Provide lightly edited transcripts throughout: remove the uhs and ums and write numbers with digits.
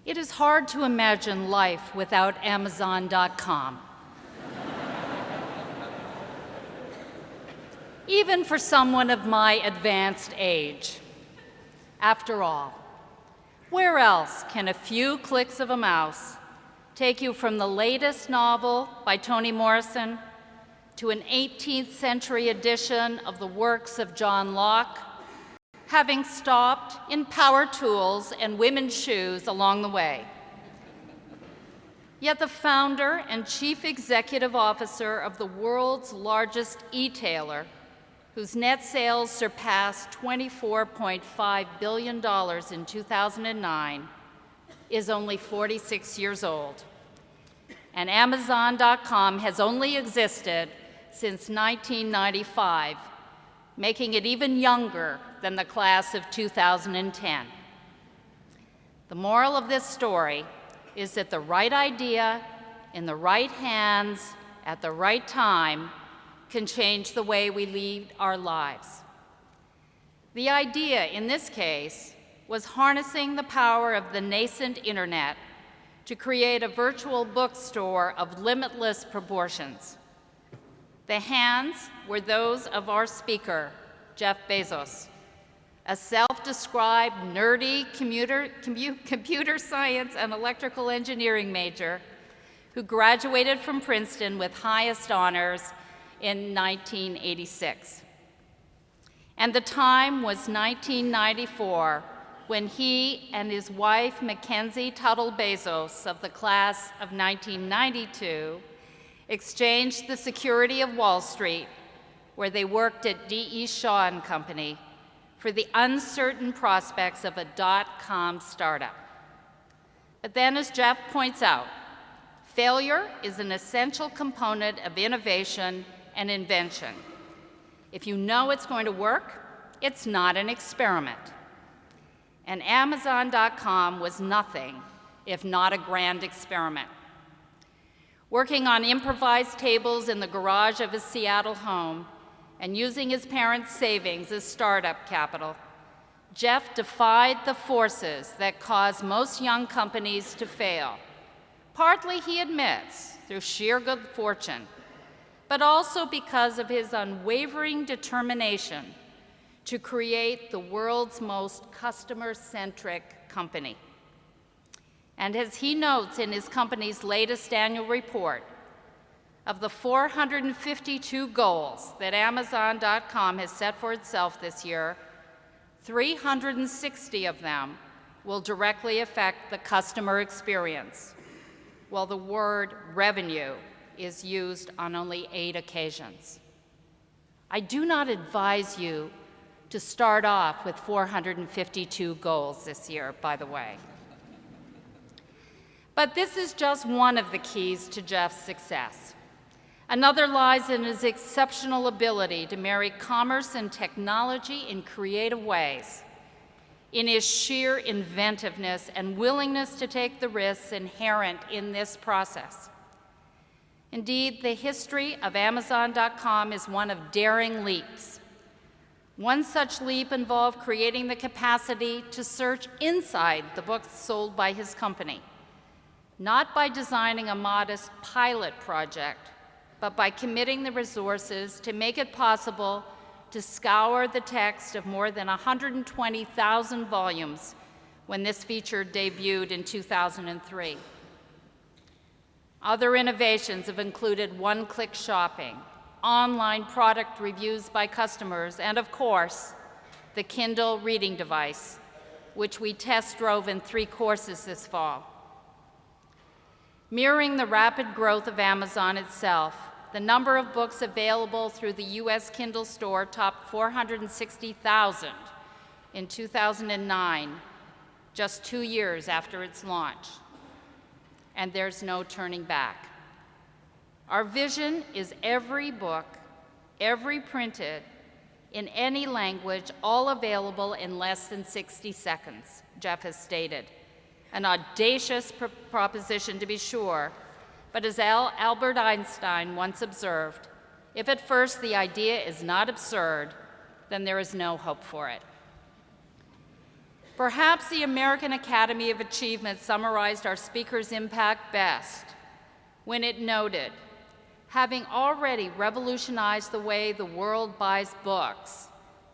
It is hard to imagine life without Amazon.com. Even for someone of my advanced age. After all, where else can a few clicks of a mouse take you from the latest novel by Toni Morrison to an 18th century edition of the works of John Locke, having stopped in power tools and women's shoes along the way? Yet the founder and chief executive officer of the world's largest e-tailer, whose net sales surpassed $24.5 billion in 2009, is only 46 years old. And Amazon.com has only existed since 1995, making it even younger than the class of 2010. The moral of this story is that the right idea in the right hands at the right time can change the way we lead our lives. The idea in this case was harnessing the power of the nascent internet to create a virtual bookstore of limitless proportions. The hands were those of our speaker, Jeff Bezos, a self-described nerdy computer science and electrical engineering major who graduated from Princeton with highest honors in 1986. And the time was 1994 when he and his wife, Mackenzie Tuttle Bezos, of the class of 1992, exchanged the security of Wall Street, where they worked at D.E. Shaw & Company, for the uncertain prospects of a dot-com startup. But then, as Jeff points out, failure is an essential component of innovation and invention. If you know it's going to work, it's not an experiment. And Amazon.com was nothing if not a grand experiment. Working on improvised tables in the garage of his Seattle home and using his parents' savings as startup capital, Jeff defied the forces that cause most young companies to fail. Partly, he admits, through sheer good fortune, but also because of his unwavering determination to create the world's most customer-centric company. And as he notes in his company's latest annual report, of the 452 goals that Amazon.com has set for itself this year, 360 of them will directly affect the customer experience, while the word revenue is used on only 8 occasions. I do not advise you to start off with 452 goals this year, by the way. But this is just one of the keys to Jeff's success. Another lies in his exceptional ability to marry commerce and technology in creative ways, in his sheer inventiveness and willingness to take the risks inherent in this process. Indeed, the history of Amazon.com is one of daring leaps. One such leap involved creating the capacity to search inside the books sold by his company, not by designing a modest pilot project, but by committing the resources to make it possible to scour the text of more than 120,000 volumes when this feature debuted in 2003. Other innovations have included one-click shopping, online product reviews by customers, and of course, the Kindle reading device, which we test drove in 3 courses this fall. Mirroring the rapid growth of Amazon itself, the number of books available through the US Kindle store topped 460,000 in 2009, just 2 years after its launch. And there's no turning back. Our vision is every book, every printed, in any language, all available in less than 60 seconds, Jeff has stated. An audacious proposition, to be sure, but as Albert Einstein once observed, if at first the idea is not absurd, then there is no hope for it. Perhaps the American Academy of Achievement summarized our speaker's impact best when it noted, having already revolutionized the way the world buys books,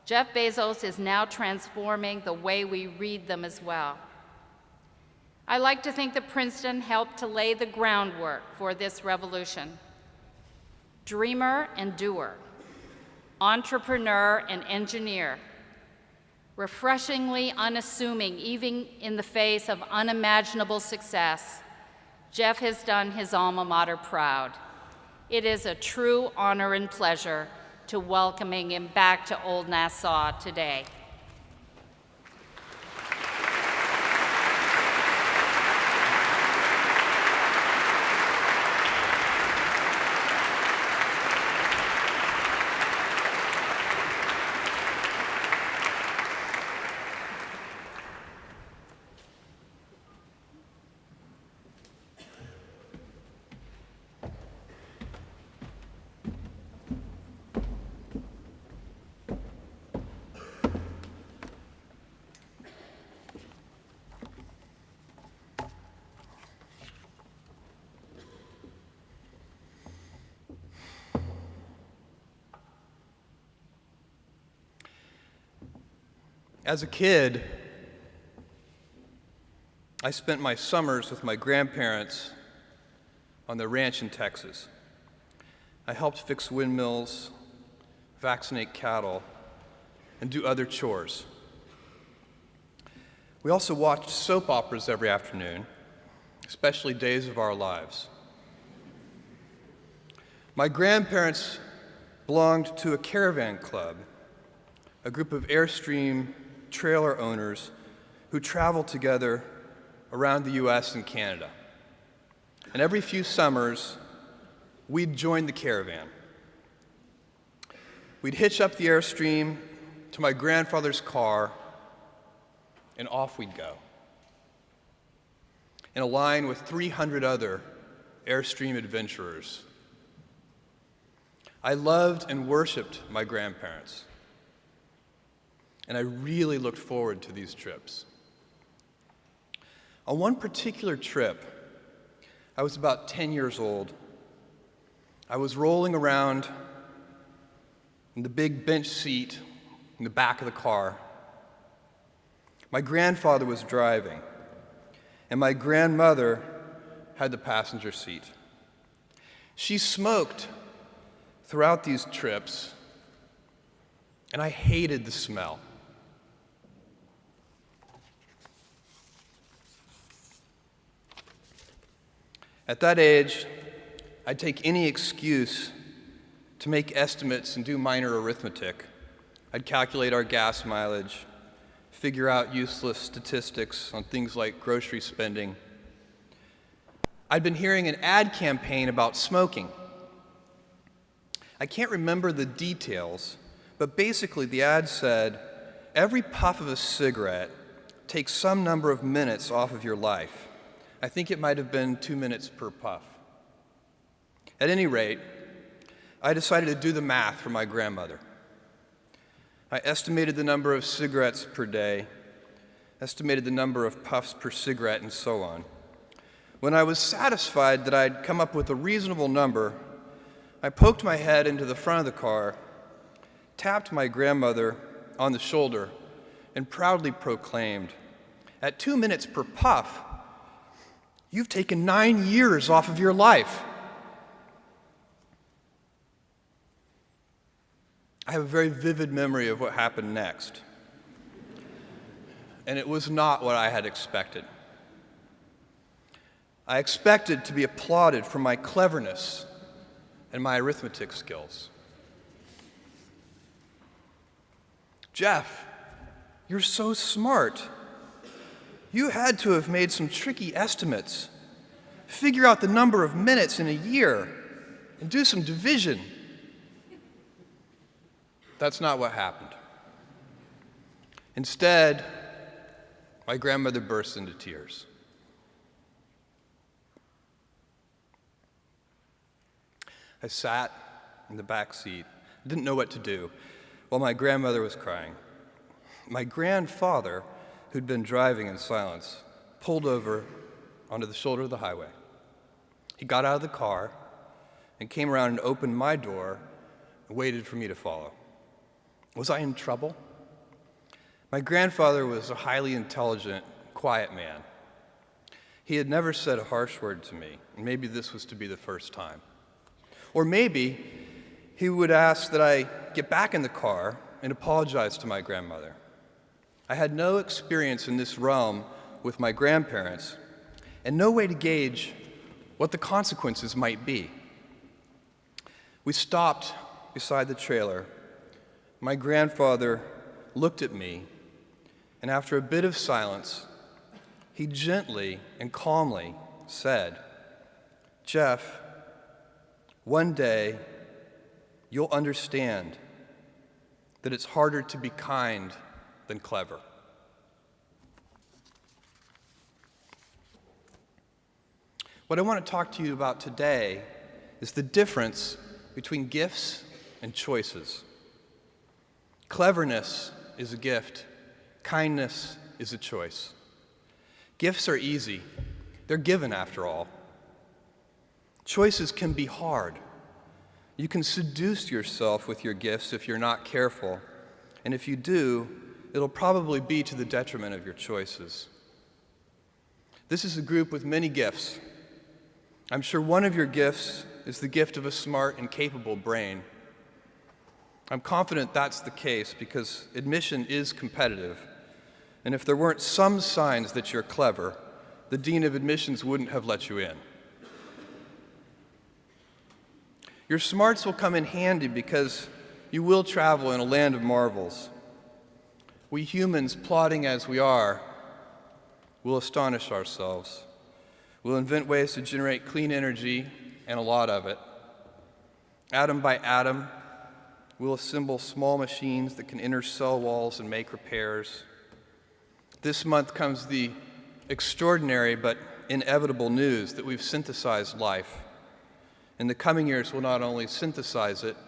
Jeff Bezos is now transforming the way we read them as well. I like to think that Princeton helped to lay the groundwork for this revolution. Dreamer and doer, entrepreneur and engineer, refreshingly unassuming even in the face of unimaginable success, Jeff has done his alma mater proud. It is a true honor and pleasure to welcoming him back to Old Nassau today. As a kid, I spent my summers with my grandparents on their ranch in Texas. I helped fix windmills, vaccinate cattle, and do other chores. We also watched soap operas every afternoon, especially Days of Our Lives. My grandparents belonged to a caravan club, a group of Airstream trailer owners who traveled together around the US and Canada. And every few summers, we'd join the caravan. We'd hitch up the Airstream to my grandfather's car, and off we'd go, in a line with 300 other Airstream adventurers. I loved and worshiped my grandparents, and I really looked forward to these trips. On one particular trip, I was about 10 years old. I was rolling around in the big bench seat in the back of the car. My grandfather was driving, and my grandmother had the passenger seat. She smoked throughout these trips, and I hated the smell. At that age, I'd take any excuse to make estimates and do minor arithmetic. I'd calculate our gas mileage, figure out useless statistics on things like grocery spending. I'd been hearing an ad campaign about smoking. I can't remember the details, but basically the ad said, every puff of a cigarette takes some number of minutes off of your life. I think it might have been 2 minutes per puff. At any rate, I decided to do the math for my grandmother. I estimated the number of cigarettes per day, estimated the number of puffs per cigarette, and so on. When I was satisfied that I'd come up with a reasonable number, I poked my head into the front of the car, tapped my grandmother on the shoulder, and proudly proclaimed, "At 2 minutes per puff, you've taken 9 years off of your life." I have a very vivid memory of what happened next. And it was not what I had expected. I expected to be applauded for my cleverness and my arithmetic skills. "Jeff, you're so smart. You had to have made some tricky estimates. Figure out the number of minutes in a year and do some division." That's not what happened. Instead, my grandmother burst into tears. I sat in the back seat, didn't know what to do, while my grandmother was crying. My grandfather, who'd been driving in silence, pulled over onto the shoulder of the highway. He got out of the car and came around and opened my door and waited for me to follow. Was I in trouble? My grandfather was a highly intelligent, quiet man. He had never said a harsh word to me, and maybe this was to be the first time. Or maybe he would ask that I get back in the car and apologize to my grandmother. I had no experience in this realm with my grandparents, and no way to gauge what the consequences might be. We stopped beside the trailer. My grandfather looked at me, and after a bit of silence, he gently and calmly said, "Jeff, one day you'll understand that it's harder to be kind than clever." What I want to talk to you about today is the difference between gifts and choices. Cleverness is a gift. Kindness is a choice. Gifts are easy. They're given, after all. Choices can be hard. You can seduce yourself with your gifts if you're not careful, and if you do, it'll probably be to the detriment of your choices. This is a group with many gifts. I'm sure one of your gifts is the gift of a smart and capable brain. I'm confident that's the case because admission is competitive, and if there weren't some signs that you're clever, the dean of admissions wouldn't have let you in. Your smarts will come in handy because you will travel in a land of marvels. We humans, plodding as we are, will astonish ourselves. We'll invent ways to generate clean energy, and a lot of it. Atom by atom, we'll assemble small machines that can enter cell walls and make repairs. This month comes the extraordinary but inevitable news that we've synthesized life. In the coming years, we'll not only synthesize it,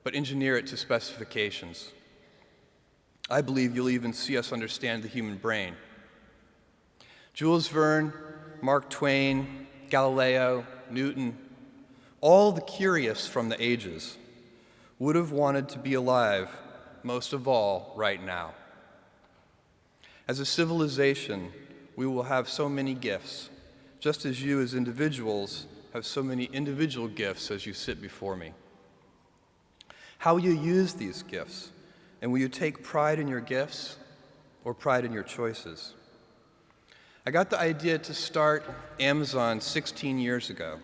but engineer it to specifications. I believe you'll even see us understand the human brain. Jules Verne, Mark Twain, Galileo, Newton, all the curious from the ages would have wanted to be alive, most of all, right now. As a civilization, we will have so many gifts, just as you as individuals have so many individual gifts as you sit before me. How will you use these gifts? And will you take pride in your gifts or pride in your choices? I got the idea to start Amazon 16 years ago.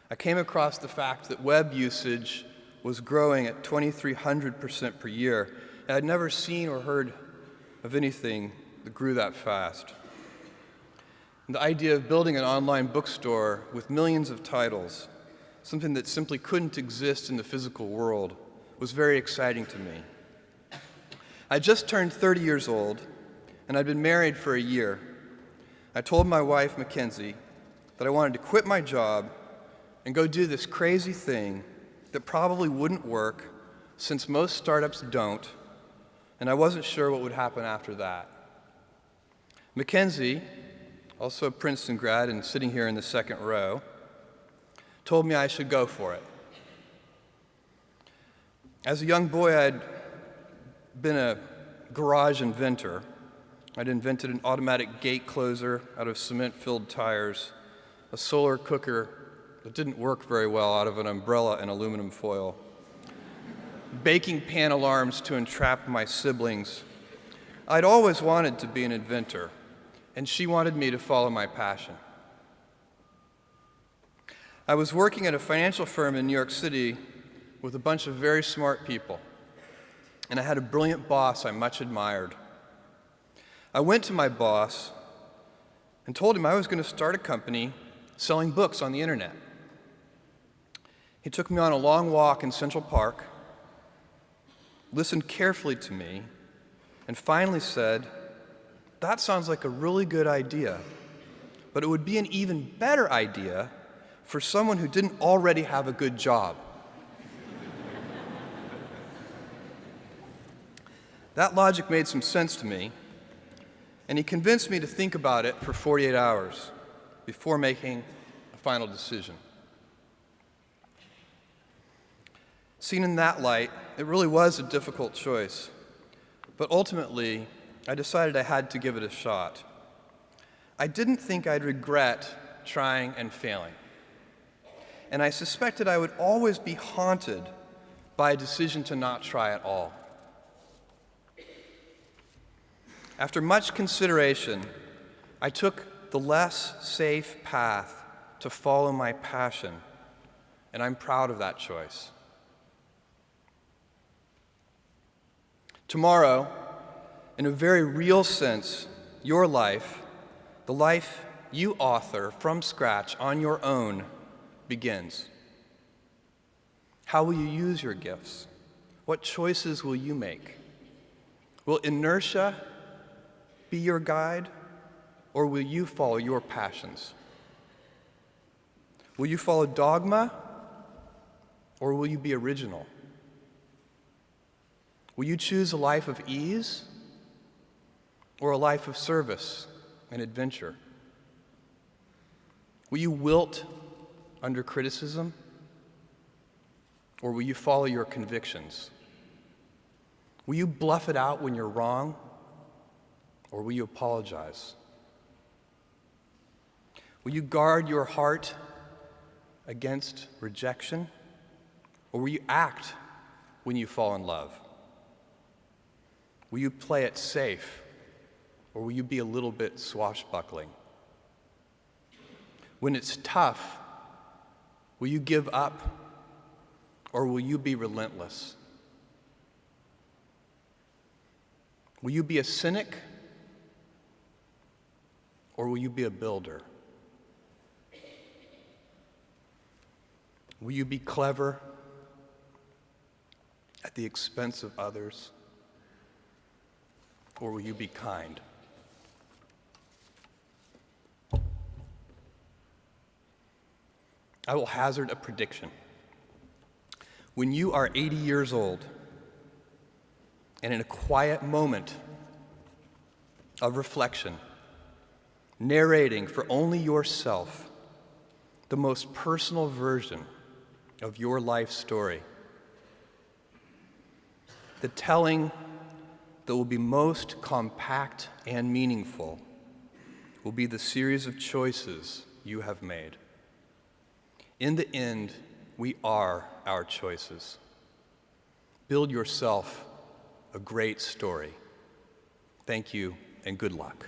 I came across the fact that web usage was growing at 2,300% per year, and I'd never seen or heard of anything that grew that fast. And the idea of building an online bookstore with millions of titles, something that simply couldn't exist in the physical world, was very exciting to me. I just turned 30 years old, and I'd been married for a year. I told my wife, Mackenzie, that I wanted to quit my job and go do this crazy thing that probably wouldn't work since most startups don't, and I wasn't sure what would happen after that. Mackenzie, also a Princeton grad and sitting here in the second row, told me I should go for it. As a young boy, I'd been a garage inventor. I'd invented an automatic gate closer out of cement-filled tires, a solar cooker that didn't work very well out of an umbrella and aluminum foil, baking pan alarms to entrap my siblings. I'd always wanted to be an inventor, and she wanted me to follow my passion. I was working at a financial firm in New York City with a bunch of very smart people, and I had a brilliant boss I much admired. I went to my boss and told him I was going to start a company selling books on the internet. He took me on a long walk in Central Park, listened carefully to me, and finally said, "That sounds like a really good idea, but it would be an even better idea for someone who didn't already have a good job." That logic made some sense to me, and he convinced me to think about it for 48 hours before making a final decision. Seen in that light, it really was a difficult choice, but ultimately, I decided I had to give it a shot. I didn't think I'd regret trying and failing, and I suspected I would always be haunted by a decision to not try at all. After much consideration, I took the less safe path to follow my passion, and I'm proud of that choice. Tomorrow, in a very real sense, your life, the life you author from scratch on your own, begins. How will you use your gifts? What choices will you make? Will inertia be your guide, or will you follow your passions? Will you follow dogma, or will you be original? Will you choose a life of ease, or a life of service and adventure? Will you wilt under criticism, or will you follow your convictions? Will you bluff it out when you're wrong, or will you apologize? Will you guard your heart against rejection, or will you act when you fall in love? Will you play it safe, or will you be a little bit swashbuckling? When it's tough, will you give up, or will you be relentless? Will you be a cynic, or will you be a builder? Will you be clever at the expense of others, or will you be kind? I will hazard a prediction. When you are 80 years old, and in a quiet moment of reflection, narrating for only yourself the most personal version of your life story, the telling that will be most compact and meaningful will be the series of choices you have made. In the end, we are our choices. Build yourself a great story. Thank you, and good luck.